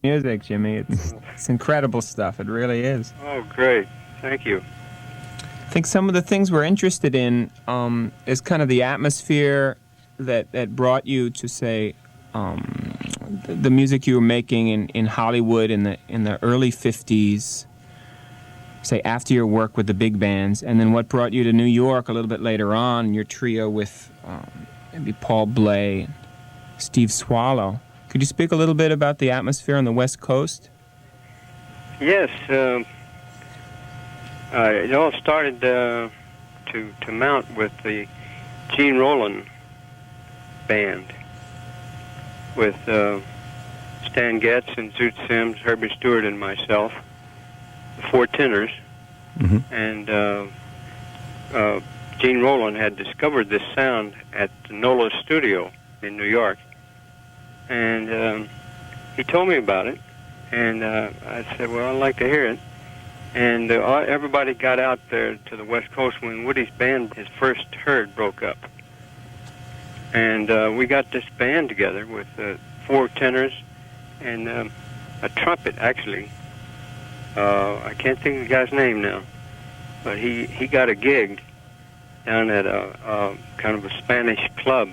music, Jimmy. It's incredible stuff. It really is. Oh, great. Thank you. I think some of the things we're interested in is kind of the atmosphere that brought you to, say, the music you were making in Hollywood in the early 50s, say after your work with the big bands, and then what brought you to New York a little bit later on, your trio with maybe Paul Bley and Steve Swallow. Could you speak a little bit about the atmosphere on the West Coast? Yes. It all started to mount with the Gene Rowland band, with Stan Getz and Zoot Sims, Herbie Stewart, and myself, the four tenors. Mm-hmm. And Gene Rowland had discovered this sound at the NOLA studio in New York. And he told me about it, and I said, well, I'd like to hear it. And everybody got out there to the West Coast when Woody's band, his first herd, broke up. And we got this band together with four tenors and a trumpet, actually. I can't think of the guy's name now, but he got a gig down at a kind of a Spanish club.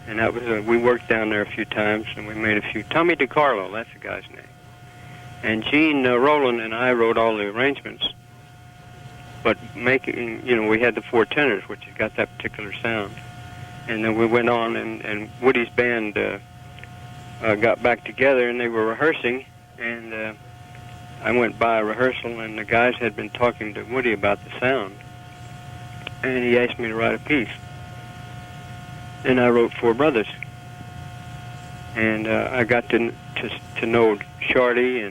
And that was we worked down there a few times, and we made a few. Tommy DiCarlo, that's the guy's name. And Gene Rowland and I wrote all the arrangements. But making, we had the four tenors, which has got that particular sound. And then we went on, and Woody's band got back together, and they were rehearsing. And I went by a rehearsal, and the guys had been talking to Woody about the sound. And he asked me to write a piece. And I wrote Four Brothers. And I got to know Shorty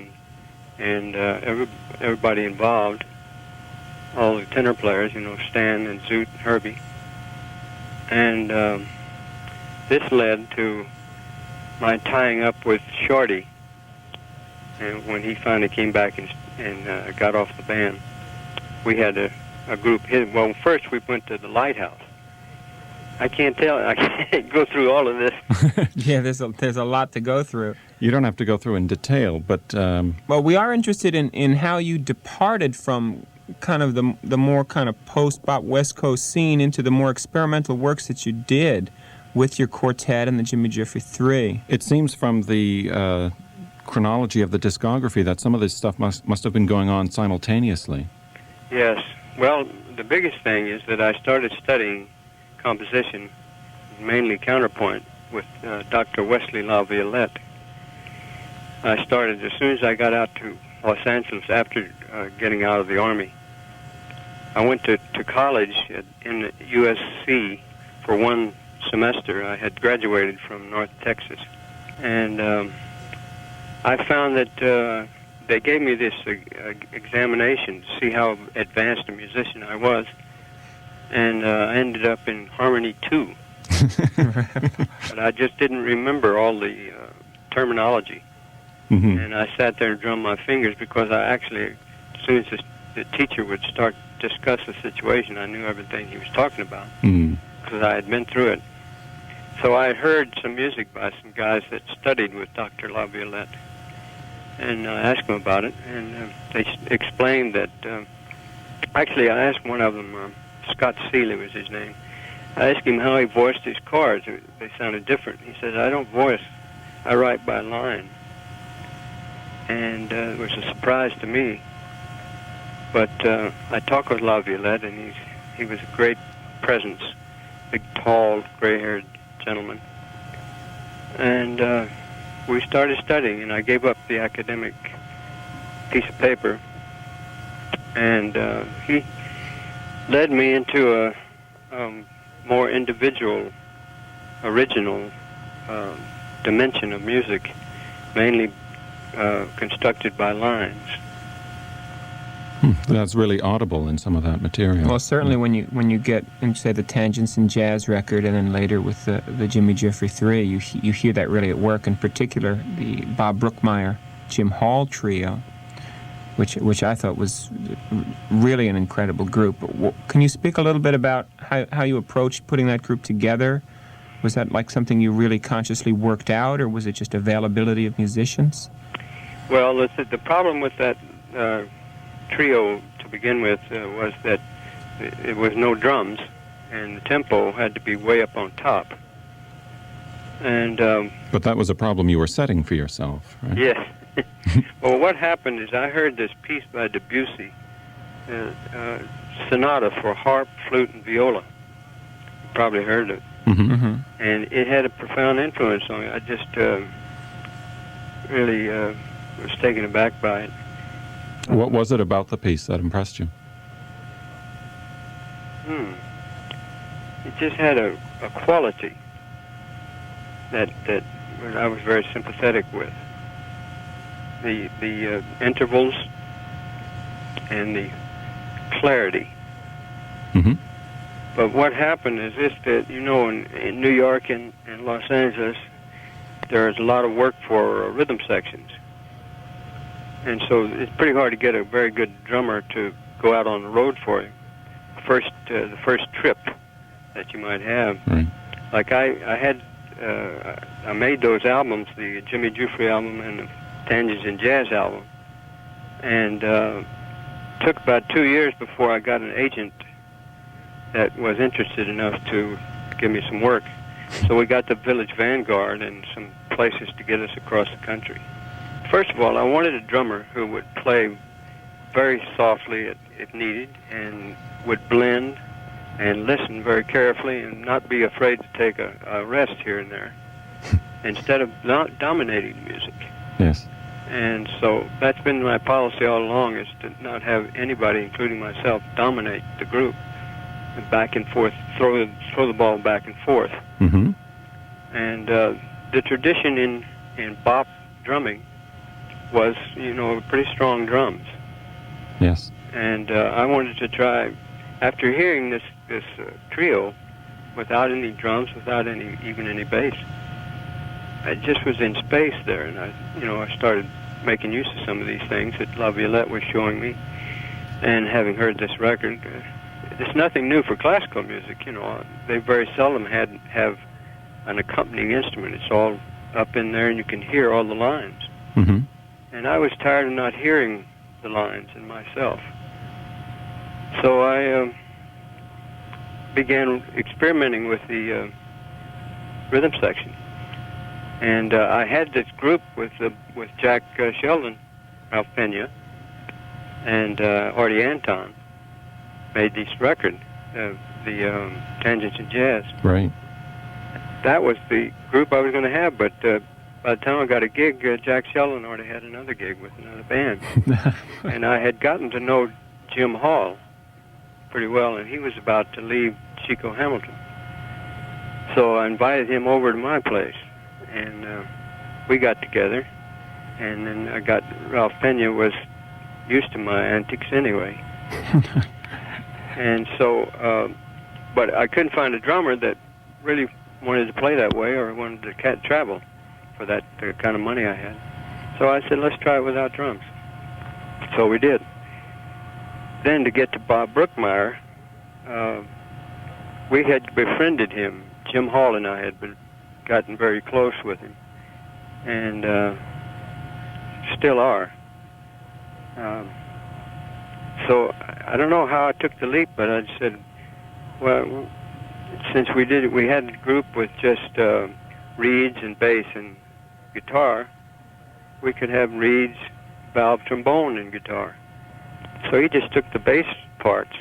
and everybody involved, all the tenor players, Stan and Zoot and Herbie. And this led to my tying up with Shorty. And when he finally came back and got off the band, we had a group. Well, first we went to the Lighthouse. I can't go through all of this. Yeah, there's a lot to go through. You don't have to go through in detail, but... Well, we are interested in how you departed from kind of the more kind of post-bop West Coast scene into the more experimental works that you did with your quartet and the Jimmy Giuffre Three. It seems from the chronology of the discography that some of this stuff must have been going on simultaneously. Yes. Well, the biggest thing is that I started studying composition, mainly counterpoint, with Dr. Wesley LaViolette. I started as soon as I got out to Los Angeles after getting out of the Army. I went to college in USC for one semester. I had graduated from North Texas. And I found that they gave me this examination to see how advanced a musician I was. And I ended up in Harmony 2. But I just didn't remember all the terminology. Mm-hmm. And I sat there and drummed my fingers because I actually, as soon as the teacher would start to discuss the situation, I knew everything he was talking about because I had been through it. So I heard some music by some guys that studied with Dr. LaViolette. And I asked them about it, and they explained that... actually, I asked one of them... Scott Seeley was his name. I asked him how he voiced his chords. They sounded different. He said, I don't voice. I write by line. And it was a surprise to me. But I talked with LaViolette, and he was a great presence. Big, tall, gray-haired gentleman. And we started studying, and I gave up the academic piece of paper. And he led me into a more individual, original dimension of music, mainly constructed by lines. That's really audible in some of that material. Well, certainly when you get into, say, the Tangents in Jazz record, and then later with the Jimmy Giuffre Three, you hear that really at work. In particular, the Bob Brookmeyer, Jim Hall trio, which I thought was really an incredible group. Can you speak a little bit about how you approached putting that group together? Was that like something you really consciously worked out, or was it just availability of musicians? Well, the problem with that trio to begin with was that it was no drums, and the tempo had to be way up on top. And but that was a problem you were setting for yourself, right? yes. Well, what happened is I heard this piece by Debussy, Sonata for Harp, Flute, and Viola. You probably heard it. Mm-hmm. Mm-hmm. And it had a profound influence on me. I just really was taken aback by it. What was it about the piece that impressed you? It just had a quality that I was very sympathetic with. The intervals and the clarity. Mm-hmm. But what happened is this, that, you know, in New York and Los Angeles, there's a lot of work for rhythm sections. And so it's pretty hard to get a very good drummer to go out on the road for you. The first trip that you might have. Right. Like I made those albums, the Jimmy Giuffre album and the Tangents in Jazz album. And took about 2 years before I got an agent that was interested enough to give me some work. So we got the Village Vanguard and some places to get us across the country. First of all, I wanted a drummer who would play very softly if needed, and would blend and listen very carefully and not be afraid to take a rest here and there, instead of not dominating music. Yes. And so that's been my policy all along, is to not have anybody, including myself, dominate the group. Back and forth, throw the ball back and forth. Mm-hmm. And the tradition in bop drumming was, you know, pretty strong drums. Yes. And I wanted to try, after hearing this trio, without any drums, without even any bass, I just was in space there, and I started making use of some of these things that La Violette was showing me, and having heard this record. It's nothing new for classical music, you know. They very seldom have an accompanying instrument. It's all up in there, and you can hear all the lines. Mm-hmm. And I was tired of not hearing the lines in myself. So I began experimenting with the rhythm section. And I had this group with Jack Sheldon, Ralph Pena, and Artie Anton. Made this record, the Tangents in Jazz. Right. That was the group I was going to have, but by the time I got a gig, Jack Sheldon already had another gig with another band. And I had gotten to know Jim Hall pretty well, and he was about to leave Chico Hamilton. So I invited him over to my place, and we got together, and then Ralph Pena was used to my antics anyway. And so, but I couldn't find a drummer that really wanted to play that way or wanted to travel for the kind of money I had. So I said, let's try it without drums. So we did. Then to get to Bob Brookmeyer, we had befriended him. Jim Hall and I had gotten very close with him, and still are. So I don't know how I took the leap, but I said, well, since we had a group with just reeds and bass and guitar, we could have reeds, valve, trombone, and guitar. So he just took the bass parts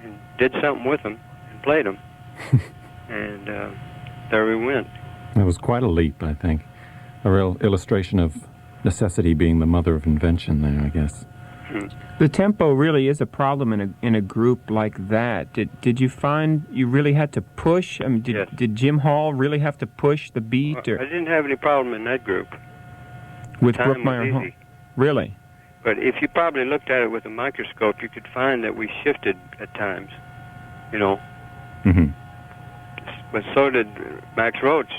and did something with them and played them. And there we went. It was quite a leap, I think. A real illustration of necessity being the mother of invention there, I guess. The tempo really is a problem in a group like that. Did you find you really had to push? I mean, Yes. Did Jim Hall really have to push the beat? I didn't have any problem in that group. With Time was Brookmeyer Hall? easy. Really? But if you probably looked at it with a microscope, you could find that we shifted at times, you know. Mm-hmm. But so did Max Roach.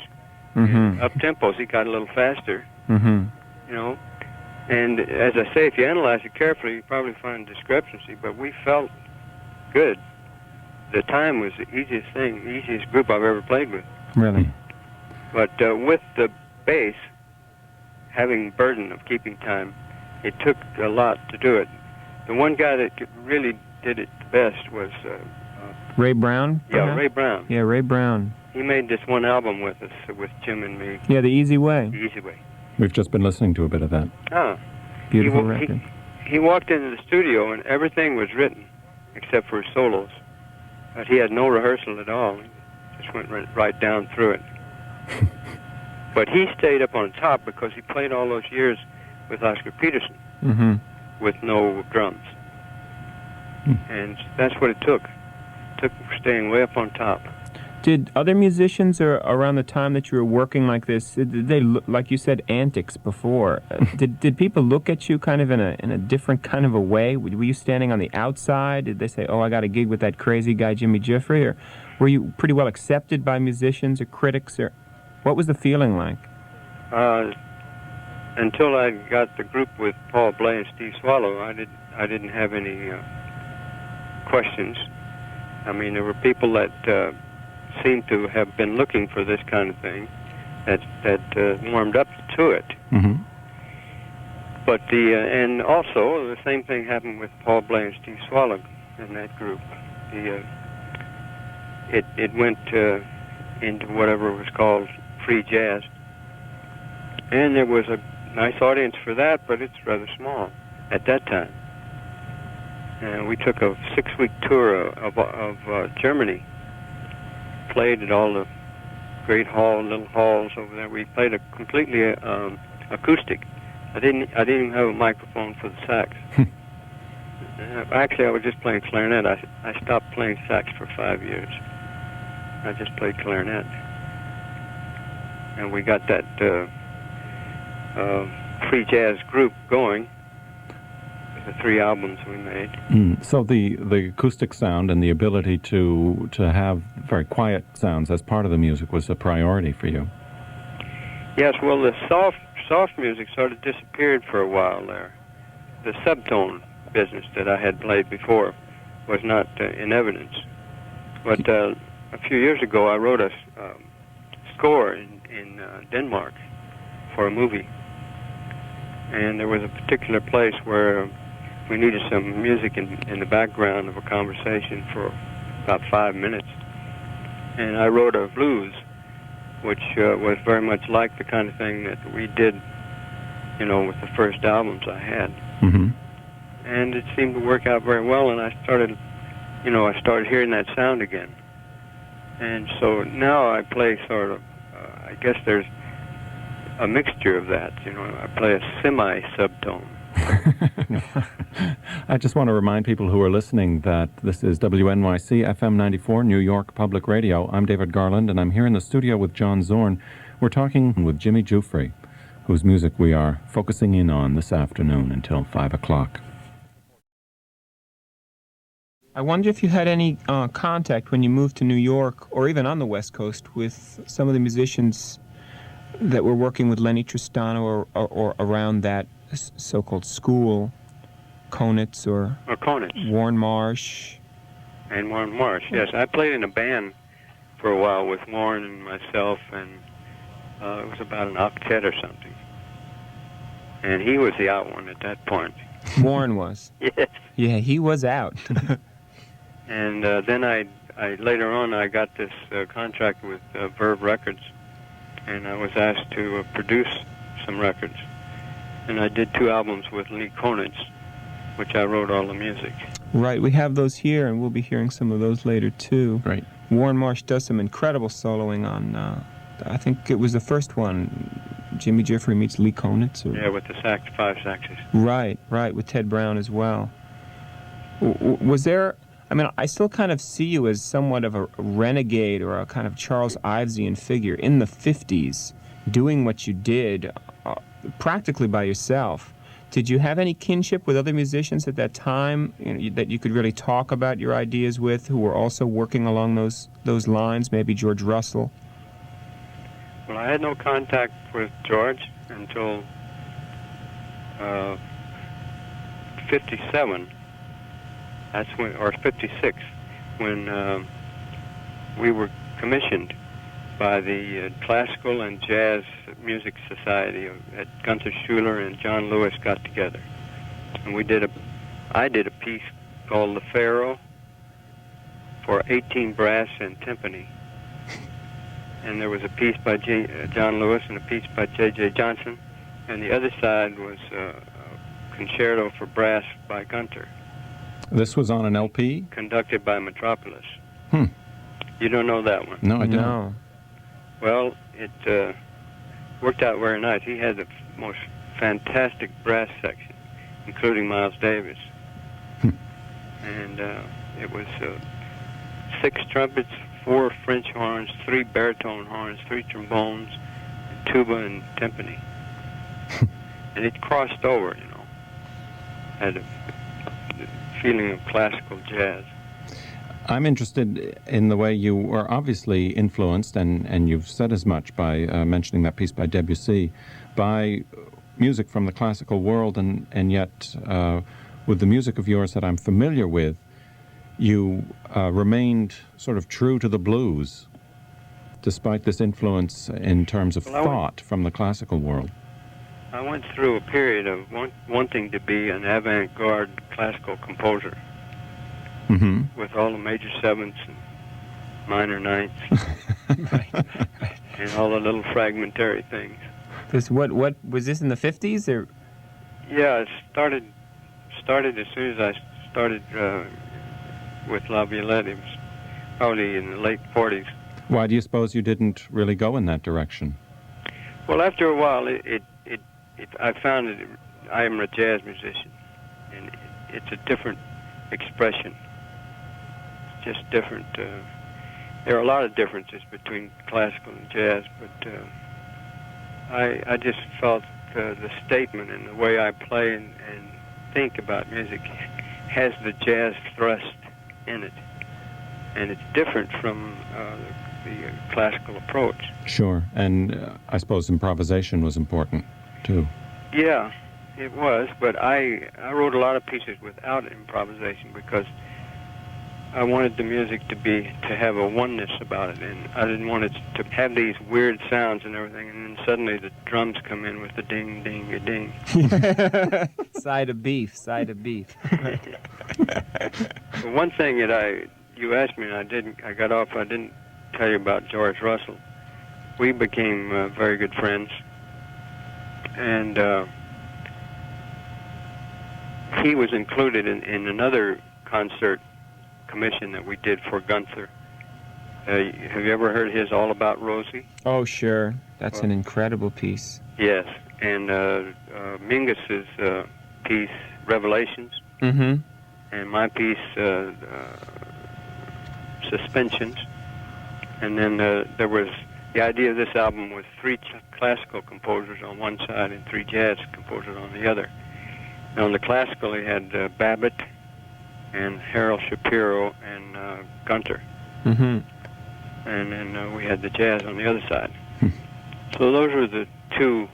Mm-hmm. Up tempos, he got a little faster, Mm-hmm. you know. And as I say, if you analyze it carefully, you probably find discrepancy. But we felt good. The time was the easiest thing, the easiest group I've ever played with. Really? But with the bass having burden of keeping time, it took a lot to do it. The one guy that really did it the best was Ray Brown? Yeah, Ray Brown. Yeah, Ray Brown. He made this one album with us, with Jim and me. Yeah, The Easy Way. The Easy Way. We've just been listening to a bit of that. Ah. Beautiful record. He walked into the studio and everything was written except for his solos. But he had no rehearsal at all. He just went right down through it. But he stayed up on top because he played all those years with Oscar Peterson with no drums. And that's what it took. It took staying way up on top. Did other musicians, or around the time that you were working like this, did they look, like you said, antics before? Did people look at you kind of in a different kind of a way? Were you standing on the outside? Did they say, "Oh, I got a gig with that crazy guy Jimmy Giuffre," or were you pretty well accepted by musicians or critics, or what was the feeling like? Until I got the group with Paul Bley and Steve Swallow, I didn't have any questions. I mean, there were people that seemed to have been looking for this kind of thing that warmed up to it. But and also the same thing happened with Paul Bley and Steve Swallow in that group. It went into whatever was called free jazz, and there was a nice audience for that, but it's rather small at that time. And we took a 6-week tour of Germany. Played at all the great little halls over there. We played a completely acoustic. I didn't even have a microphone for the sax. Actually, I was just playing clarinet. I stopped playing sax for 5 years. I just played clarinet, and we got that free jazz group going. The 3 albums we made. So the acoustic sound and the ability to have very quiet sounds as part of the music was a priority for you. Yes, well, the soft music sort of disappeared for a while there. The subtone business that I had played before was not in evidence. But a few years ago, I wrote a score in Denmark for a movie, and there was a particular place where we needed some music in the background of a conversation for about 5 minutes. And I wrote a blues, which was very much like the kind of thing that we did, with the first albums I had. And it seemed to work out very well, and I started hearing that sound again. And so now I play sort of, I guess there's a mixture of that. I play a semi-subtone. I just want to remind people who are listening that this is WNYC-FM 94, New York Public Radio. I'm David Garland, and I'm here in the studio with John Zorn. We're talking with Jimmy Giuffre, whose music we are focusing in on this afternoon until 5 o'clock. I wonder if you had any contact when you moved to New York, or even on the West Coast, with some of the musicians that were working with Lenny Tristano or around that so-called school, Konitz or Konitz. Warren Marsh. And Warren Marsh, yes. I played in a band for a while with Warren and myself, and it was about an octet or something. And he was the out one at that point. Warren was? Yes. Yeah, he was out. And then I later on I got this contract with Verve Records, and I was asked to produce some records. And I did 2 albums with Lee Konitz, which I wrote all the music. Right, we have those here, and we'll be hearing some of those later, too. Right. Warren Marsh does some incredible soloing on, I think it was the first one, Jimmy Giuffre meets Lee Konitz. Yeah, with the 5 saxes. Right, with Ted Brown as well. Was there, I still kind of see you as somewhat of a renegade or a kind of Charles Ivesian figure in the 50s, doing what you did practically by yourself. Did you have any kinship with other musicians at that time that you could really talk about your ideas with, who were also working along those lines, maybe George Russell? Well, I had no contact with George until 57. That's when, or 56, when we were commissioned by the Classical and Jazz Music Society at Gunther Schuller and John Lewis got together. And I did a piece called The Pharaoh for 18 brass and timpani. And there was a piece by John Lewis and a piece by J.J. Johnson. And the other side was a concerto for brass by Gunther. This was on an LP? Conducted by Metropolis. Hmm. You don't know that one? No, I don't. No. Well, it worked out very nice. He had the most fantastic brass section, including Miles Davis. And it was 6 trumpets, 4 French horns, 3 baritone horns, 3 trombones, tuba and timpani. And it crossed over, you know. Had a feeling of classical jazz. I'm interested in the way you were obviously influenced, and you've said as much by mentioning that piece by Debussy, by music from the classical world, and yet with the music of yours that I'm familiar with, you remained sort of true to the blues, despite this influence in terms of thought from the classical world. I went through a period of wanting to be an avant-garde classical composer. Mm-hmm. With all the major sevenths and minor ninths, and all the little fragmentary things. What was this in the 50s or? Yeah, it started as soon as I started with La Violette. It was probably in the late 40s. Why do you suppose you didn't really go in that direction? Well, after a while, I found that I am a jazz musician, and it's a different expression. Just different. There are a lot of differences between classical and jazz, but I just felt the statement and the way I play and think about music has the jazz thrust in it, and it's different from the classical approach. Sure, and I suppose improvisation was important too. Yeah, it was, but I wrote a lot of pieces without improvisation because I wanted the music to have a oneness about it, and I didn't want it to have these weird sounds and everything, and then suddenly the drums come in with the ding, ding, a ding. Side of beef. One thing that you asked me and I got off, I didn't tell you about George Russell. We became very good friends, and he was included in another concert commission that we did for Gunther. Have you ever heard his All About Rosie? Oh, sure. That's an incredible piece. Yes, and Mingus's piece, Revelations, Mm-hmm. and my piece, Suspensions. And then there was the idea of this album was 3 classical composers on one side and 3 jazz composers on the other. And on the classical, he had Babbitt and Harold Shapiro and Gunther. Mm-hmm. And then we had the jazz on the other side. So those were the 2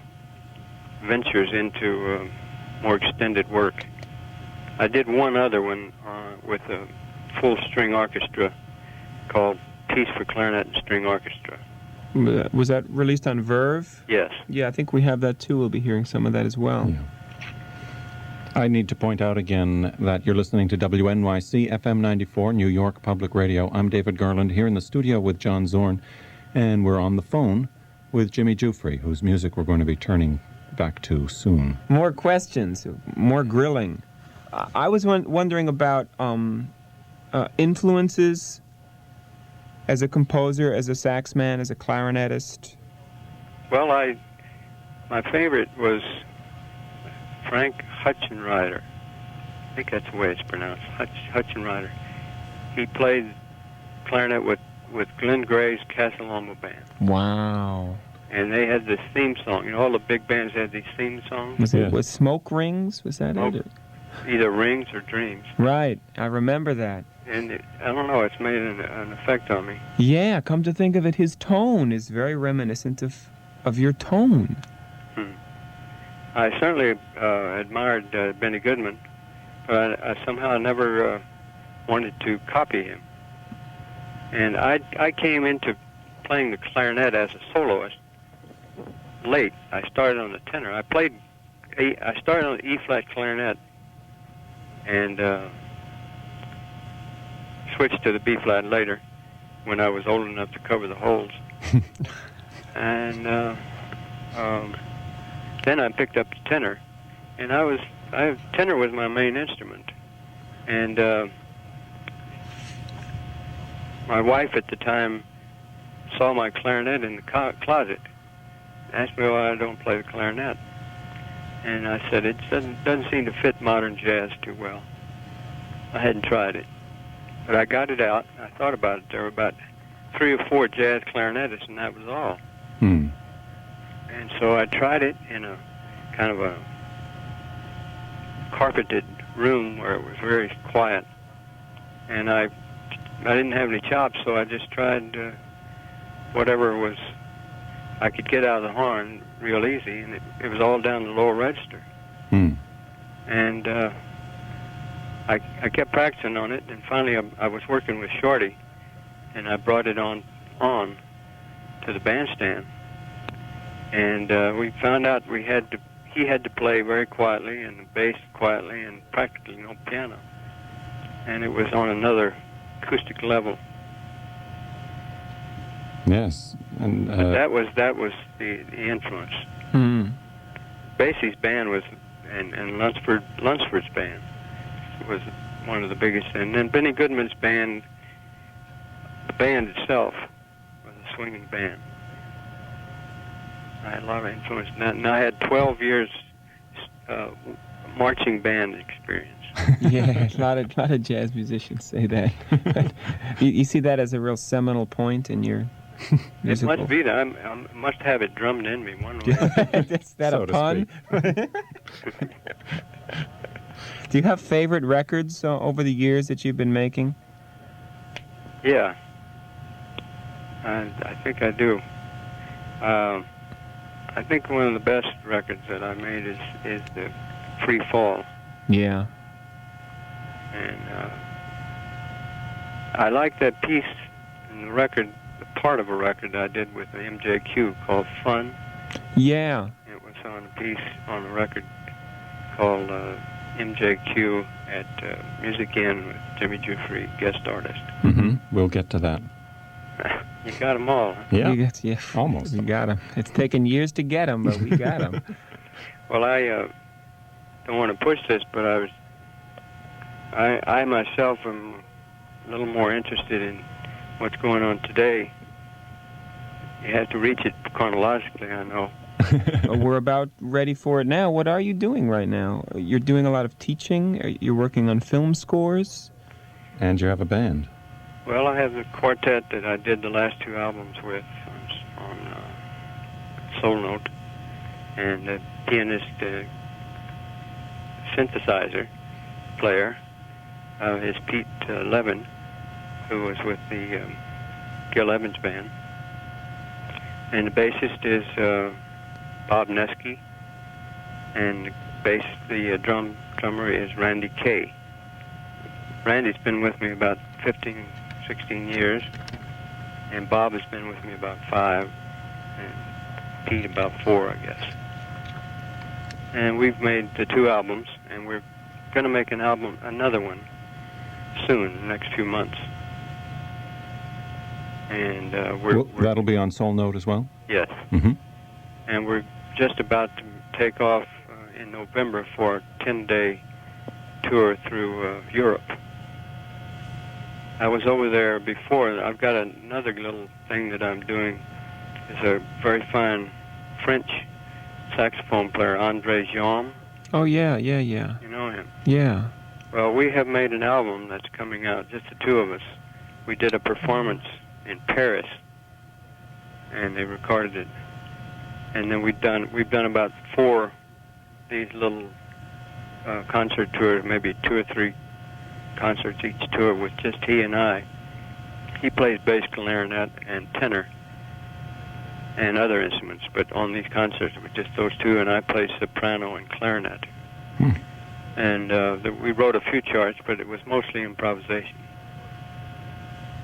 ventures into more extended work. I did one other one with a full string orchestra called Piece for Clarinet and String Orchestra. Was that released on Verve? Yes. Yeah, I think we have that too. We'll be hearing some of that as well. Yeah. I need to point out again that you're listening to WNYC-FM 94, New York Public Radio. I'm David Garland here in the studio with John Zorn, and we're on the phone with Jimmy Giuffre, whose music we're going to be turning back to soon. More questions, more grilling. I was wondering about influences as a composer, as a saxman, as a clarinetist. Well, my favorite was Frank Hutchenrider. I think that's the way it's pronounced, Hutchenrider. He played clarinet with Glenn Gray's Casa Loma Band. Wow. And they had this theme song. You know, all the big bands had these theme songs. Was Smoke Rings? Was that it? Either Rings or Dreams. Right. I remember that. And I don't know, it's made an effect on me. Yeah, come to think of it, his tone is very reminiscent of your tone. I certainly admired Benny Goodman, but I somehow never wanted to copy him. And I came into playing the clarinet as a soloist late. I started on the tenor. I started on the E-flat clarinet and switched to the B-flat later when I was old enough to cover the holes. And then I picked up the tenor, and tenor was my main instrument. And my wife at the time saw my clarinet in the closet, asked me why I don't play the clarinet. And I said, it doesn't seem to fit modern jazz too well. I hadn't tried it. But I got it out. I thought about it. There were about 3 or 4 jazz clarinetists, and that was all. And so I tried it in a kind of a carpeted room where it was very quiet. And I didn't have any chops, so I just tried whatever I could get out of the horn real easy, and it was all down the lower register. And I kept practicing on it, and finally I was working with Shorty, and I brought it on to the bandstand. And we found out he had to play very quietly, and the bass quietly, and practically no piano. And it was on another acoustic level. Yes, and that was the influence. Basie's band was, and Lunsford's band was one of the biggest, and then Benny Goodman's band, the band itself was a swinging band. I had a lot of influence in that, and I had 12 years marching band experience. Yeah, a lot of jazz musicians say that. you see that as a real seminal point in your musical... It must be that. I must have it drummed in me one way. Is that so a pun? Do you have favorite records over the years that you've been making? Yeah, I think I do. I think one of the best records that I made is the Free Fall. Yeah. And I like that piece in the record, the part of a record I did with the MJQ called Fun. Yeah. It was on a piece on a record called MJQ at Music Inn with Jimmy Giuffre, guest artist. We'll get to that. You got them all. Huh? Yeah, almost. We got them. It's taken years to get them, but we got them. Well, I don't want to push this, but I myself am a little more interested in what's going on today. You have to reach it chronologically, I know. We're about ready for it now. What are you doing right now? You're doing a lot of teaching? You're working on film scores? And you have a band. Well, I have the quartet that I did the last 2 albums with on Soul Note, and the pianist, synthesizer player is Pete Levin, who was with the Gil Evans band, and the bassist is Bob Nesky, and the drummer is Randy Kay. Randy's been with me about 16 years, and Bob has been with me about 5, and Pete about 4, I guess. And we've made the 2 albums, and we're going to make another one soon, in the next few months. And that'll be on Soul Note as well? Yes. And we're just about to take off in November for a 10-day tour through Europe. I was over there before. I've got another little thing that I'm doing. It's a very fine French saxophone player, André Jean. Oh, yeah. You know him? Yeah. Well, we have made an album that's coming out, just the 2 of us. We did a performance in Paris, and they recorded it. And then we've done about 4 these little concert tours, maybe 2 or 3 concerts each tour with just he and I. He plays bass, clarinet, and tenor, and other instruments, but on these concerts with just those 2, and I play soprano and clarinet. And we wrote a few charts, but it was mostly improvisation.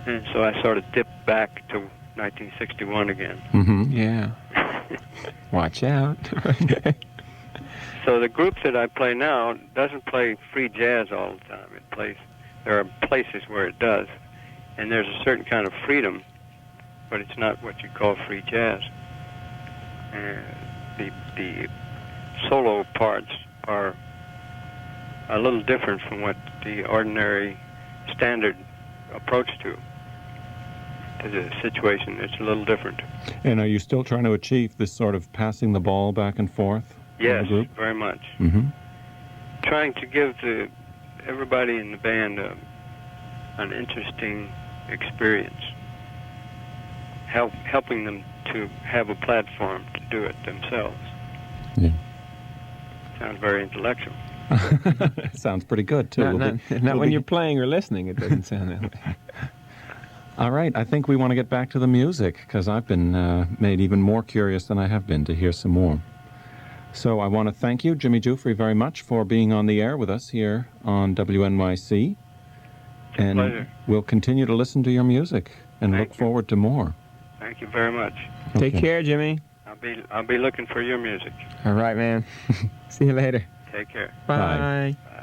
And so I sort of dipped back to 1961 again. Mm-hmm. Yeah. Watch out. So the group that I play now doesn't play free jazz all the time. There are places where it does, and there's a certain kind of freedom, but it's not what you call free jazz. The solo parts are a little different from what the ordinary standard approach to the situation. It's a little different. And are you still trying to achieve this sort of passing the ball back and forth? Yes, very much. Mm-hmm. Trying to give everybody in the band an interesting experience, helping them to have a platform to do it themselves. Yeah. Sounds very intellectual. Sounds pretty good, too. Not when you're playing or listening, it doesn't sound that way. All right, I think we want to get back to the music, because I've been made even more curious than I have been to hear some more. So I want to thank you, Jimmy Giuffre, very much for being on the air with us here on WNYC. And Pleasure. We'll continue to listen to your music and look forward to more. Thank you very much. Take care, Jimmy. I'll be looking for your music. All right, man. See you later. Take care. Bye. Bye.